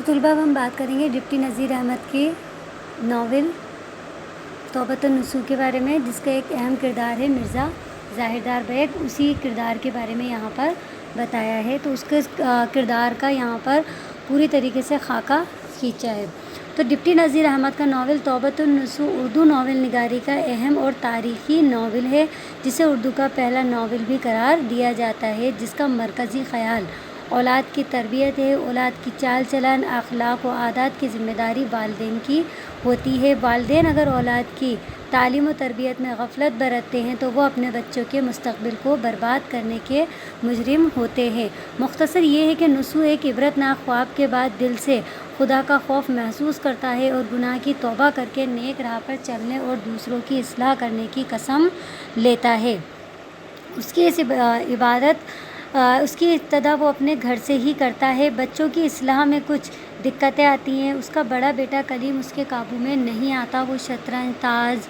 طلبہ اب ہم بات کریں گے ڈپٹی نذیر احمد کی ناول توبۃ النصوح کے بارے میں، جس کا ایک اہم کردار ہے مرزا ظاہردار بیگ۔ اسی کردار کے بارے میں یہاں پر بتایا ہے، تو اس کے کردار کا یہاں پر پوری طریقے سے خاکہ کھینچا ہے۔ تو ڈپٹی نذیر احمد کا ناول توبۃ النصوح اردو ناول نگاری کا اہم اور تاریخی ناول ہے، جسے اردو کا پہلا ناول بھی قرار دیا جاتا ہے، جس کا مرکزی خیال اولاد کی تربیت ہے۔ اولاد کی چال چلن، اخلاق و عادات کی ذمہ داری والدین کی ہوتی ہے۔ والدین اگر اولاد کی تعلیم و تربیت میں غفلت برتتے ہیں تو وہ اپنے بچوں کے مستقبل کو برباد کرنے کے مجرم ہوتے ہیں۔ مختصر یہ ہے کہ نصوح ایک عبرتناک خواب کے بعد دل سے خدا کا خوف محسوس کرتا ہے اور گناہ کی توبہ کر کے نیک راہ پر چلنے اور دوسروں کی اصلاح کرنے کی قسم لیتا ہے۔ اس کی اس عبادت اس کی ابتدا وہ اپنے گھر سے ہی کرتا ہے۔ بچوں کی اصلاح میں کچھ دقتیں آتی ہیں۔ اس کا بڑا بیٹا کلیم اس کے قابو میں نہیں آتا۔ وہ شطرنج، تاش،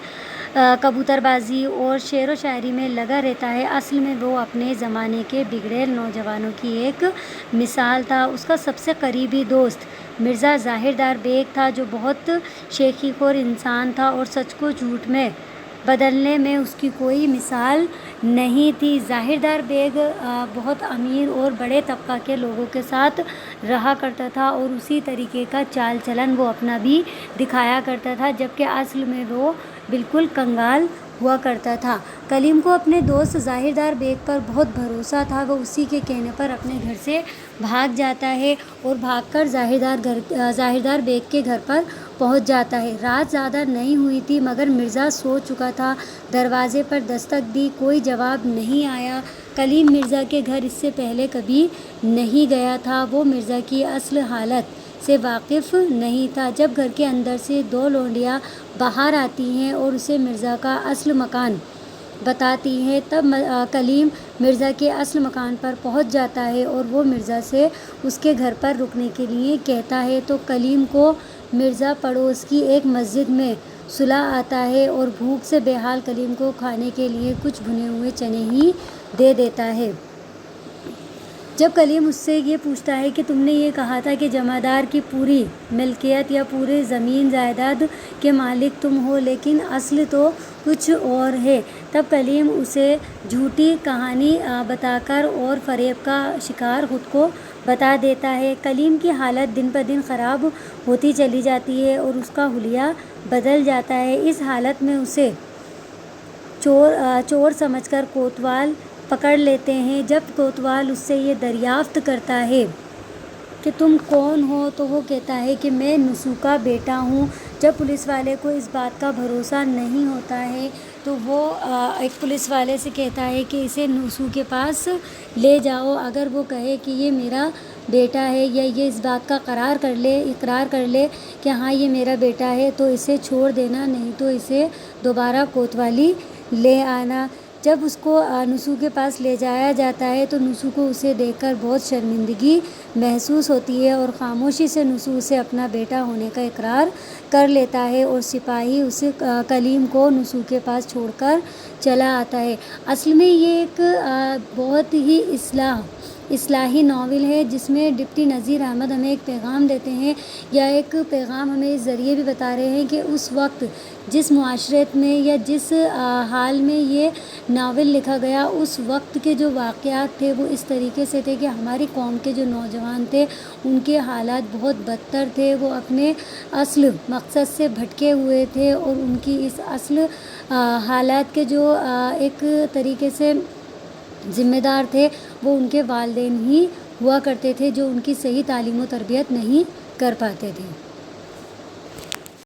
کبوتر بازی اور شعر و شاعری میں لگا رہتا ہے۔ اصل میں وہ اپنے زمانے کے بگڑیل نوجوانوں کی ایک مثال تھا۔ اس کا سب سے قریبی دوست مرزا ظاہردار بیگ تھا، جو بہت شیخی خور انسان تھا اور سچ کو جھوٹ میں بدلنے میں اس کی کوئی مثال نہیں تھی۔ ظاہردار بیگ بہت امیر اور بڑے طبقہ کے لوگوں کے ساتھ رہا کرتا تھا اور اسی طریقے کا چال چلن وہ اپنا بھی دکھایا کرتا تھا، جبکہ اصل میں وہ بالکل کنگال ہوا کرتا تھا۔ کلیم کو اپنے دوست ظاہردار بیگ پر بہت بھروسہ تھا۔ وہ اسی کے کہنے پر اپنے گھر سے بھاگ جاتا ہے اور بھاگ کر ظاہردار بیگ کے گھر پر پہنچ جاتا ہے۔ رات زیادہ نہیں ہوئی تھی مگر مرزا سو چکا تھا۔ دروازے پر دستک دی، کوئی جواب نہیں آیا۔ کلیم مرزا کے گھر اس سے پہلے کبھی نہیں گیا تھا۔ وہ مرزا کی اصل حالت سے واقف نہیں تھا۔ جب گھر کے اندر سے دو لونڈیاں باہر آتی ہیں اور اسے مرزا کا اصل مکان بتاتی ہیں، تب کلیم مرزا کے اصل مکان پر پہنچ جاتا ہے اور وہ مرزا سے اس کے گھر پر رکنے کے لیے کہتا ہے، تو کلیم کو مرزا پڑوس کی ایک مسجد میں سلا آتا ہے اور بھوک سے بے حال کلیم کو کھانے کے لیے کچھ بھنے ہوئے چنے ہی دے دیتا ہے۔ جب کلیم اس سے یہ پوچھتا ہے کہ تم نے یہ کہا تھا کہ جمعدار کی پوری ملکیت یا پورے زمین جائیداد کے مالک تم ہو، لیکن اصل تو کچھ اور ہے، تب کلیم اسے جھوٹی کہانی بتا کر اور فریب کا شکار خود کو بتا دیتا ہے۔ کلیم کی حالت دن بدن خراب ہوتی چلی جاتی ہے اور اس کا حلیہ بدل جاتا ہے۔ اس حالت میں اسے چور سمجھ کر کوتوال پکڑ لیتے ہیں۔ جب کوتوال اس سے یہ دریافت کرتا ہے کہ تم کون ہو تو وہ کہتا ہے کہ میں نصوح کا بیٹا ہوں۔ جب پولیس والے کو اس بات کا بھروسہ نہیں ہوتا ہے تو وہ ایک پولیس والے سے کہتا ہے کہ اسے نصوح کے پاس لے جاؤ۔ اگر وہ کہے کہ یہ میرا بیٹا ہے یا یہ اس بات کا اقرار کر لے کہ ہاں یہ میرا بیٹا ہے تو اسے چھوڑ دینا، نہیں تو اسے دوبارہ کوتوالی لے آنا۔ جب اس کو نصوح کے پاس لے جایا جاتا ہے تو نصوح کو اسے دیکھ کر بہت شرمندگی محسوس ہوتی ہے اور خاموشی سے نصوح سے اپنا بیٹا ہونے کا اقرار کر لیتا ہے اور سپاہی اسے کلیم کو نصوح کے پاس چھوڑ کر چلا آتا ہے۔ اصل میں یہ ایک بہت ہی اصلاحی ناول ہے، جس میں ڈپٹی نذیر احمد ہمیں ایک پیغام دیتے ہیں، یا ایک پیغام ہمیں اس ذریعے بھی بتا رہے ہیں کہ اس وقت جس معاشرت میں یا جس حال میں یہ ناول لکھا گیا، اس وقت کے جو واقعات تھے وہ اس طریقے سے تھے کہ ہماری قوم کے جو نوجوان تھے ان کے حالات بہت بدتر تھے۔ وہ اپنے اصل مقصد سے بھٹکے ہوئے تھے اور ان کی اس اصل حالات کے جو ایک طریقے سے ذمہ دار تھے وہ ان کے والدین ہی ہوا کرتے تھے، جو ان کی صحیح تعلیم و تربیت نہیں کر پاتے تھے۔